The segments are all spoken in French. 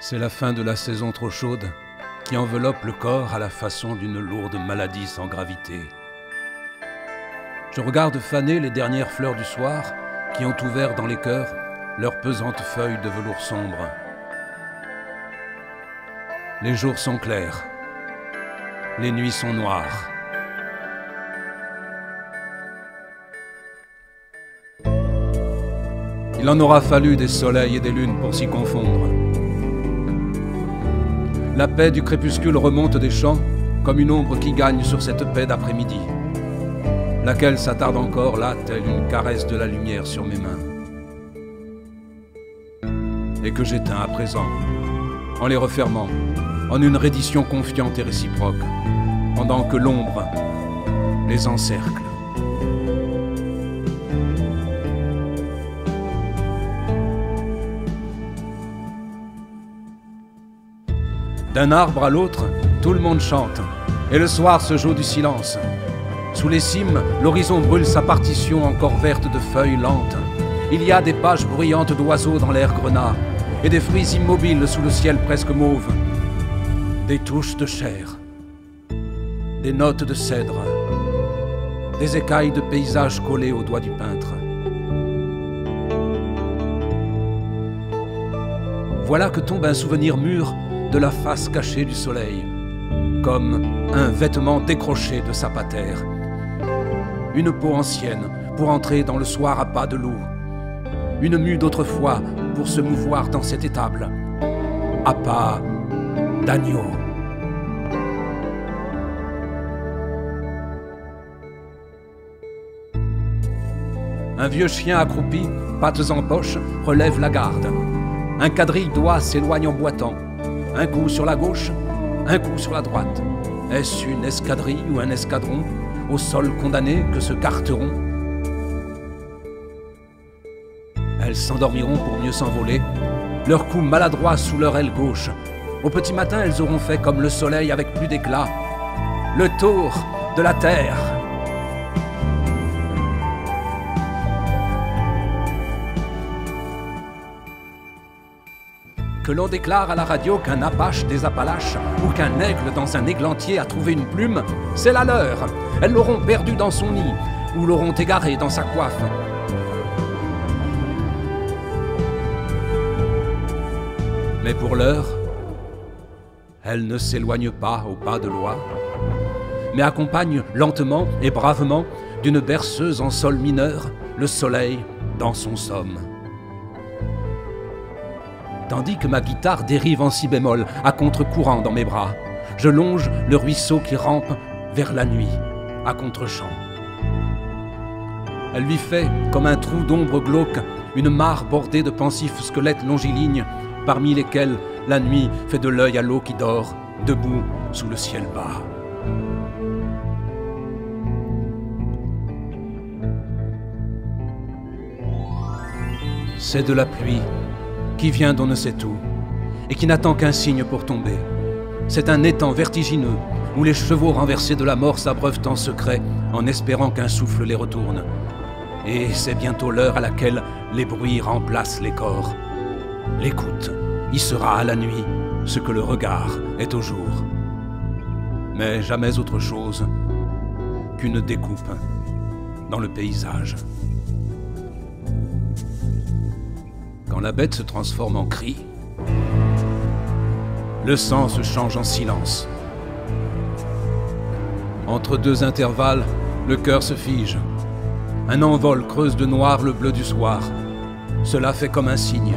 C'est la fin de la saison trop chaude qui enveloppe le corps à la façon d'une lourde maladie sans gravité. Je regarde faner les dernières fleurs du soir qui ont ouvert dans les cœurs leurs pesantes feuilles de velours sombre. Les jours sont clairs, les nuits sont noires. Il en aura fallu des soleils et des lunes pour s'y confondre. La paix du crépuscule remonte des champs comme une ombre qui gagne sur cette paix d'après-midi, laquelle s'attarde encore là, telle une caresse de la lumière sur mes mains, et que j'éteins à présent, en les refermant, en une reddition confiante et réciproque, pendant que l'ombre les encercle. D'un arbre à l'autre, tout le monde chante, et le soir se joue du silence. Sous les cimes, l'horizon brûle sa partition encore verte de feuilles lentes. Il y a des pages bruyantes d'oiseaux dans l'air grenat, et des fruits immobiles sous le ciel presque mauve. Des touches de chair, des notes de cèdre, des écailles de paysages collés aux doigts du peintre. Voilà que tombe un souvenir mûr de la face cachée du soleil, comme un vêtement décroché de sa patère. Une peau ancienne pour entrer dans le soir à pas de loup. Une mue d'autrefois pour se mouvoir dans cette étable, à pas d'agneau. Un vieux chien accroupi, pattes en poche, relève la garde. Un quadrille d'oies s'éloigne en boitant. Un coup sur la gauche, un coup sur la droite. Est-ce une escadrille ou un escadron, au sol condamné, que se carteront? Elles s'endormiront pour mieux s'envoler, leurs coups maladroits sous leur aile gauche. Au petit matin, elles auront fait comme le soleil avec plus d'éclat, le tour de la terre. Que l'on déclare à la radio qu'un Apache des Appalaches ou qu'un aigle dans un églantier a trouvé une plume, c'est la leur. Elles l'auront perdu dans son nid ou l'auront égaré dans sa coiffe. Mais pour l'heure, elles ne s'éloignent pas au pas de loi, mais accompagnent lentement et bravement d'une berceuse en sol mineur le soleil dans son somme. Tandis que ma guitare dérive en si bémol, à contre-courant dans mes bras, je longe le ruisseau qui rampe vers la nuit, à contre-champ. Elle lui fait, comme un trou d'ombre glauque, une mare bordée de pensifs squelettes longilignes, parmi lesquels la nuit fait de l'œil à l'eau qui dort, debout sous le ciel bas. C'est de la pluie qui vient d'on ne sait où, et qui n'attend qu'un signe pour tomber. C'est un étang vertigineux, où les chevaux renversés de la mort s'abreuvent en secret, en espérant qu'un souffle les retourne. Et c'est bientôt l'heure à laquelle les bruits remplacent les corps. L'écoute y sera à la nuit, ce que le regard est au jour. Mais jamais autre chose qu'une découpe dans le paysage. Quand la bête se transforme en cri, le sang se change en silence. Entre deux intervalles, le cœur se fige. Un envol creuse de noir le bleu du soir. Cela fait comme un signe.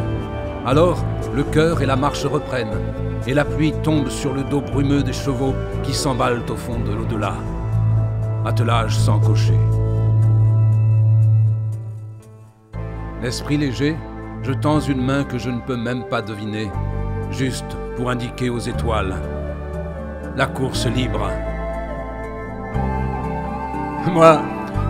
Alors, le cœur et la marche reprennent, et la pluie tombe sur le dos brumeux des chevaux qui s'emballent au fond de l'au-delà. Attelage sans cocher. L'esprit léger, je tends une main que je ne peux même pas deviner, juste pour indiquer aux étoiles la course libre. Moi,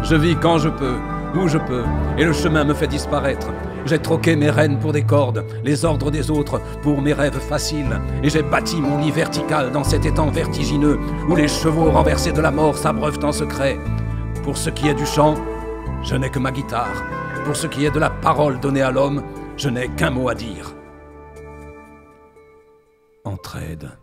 je vis quand je peux, où je peux, et le chemin me fait disparaître. J'ai troqué mes rênes pour des cordes, les ordres des autres pour mes rêves faciles, et j'ai bâti mon lit vertical dans cet étang vertigineux où les chevaux renversés de la mort s'abreuvent en secret. Pour ce qui est du chant, je n'ai que ma guitare. Pour ce qui est de la parole donnée à l'homme, je n'ai qu'un mot à dire. entraide.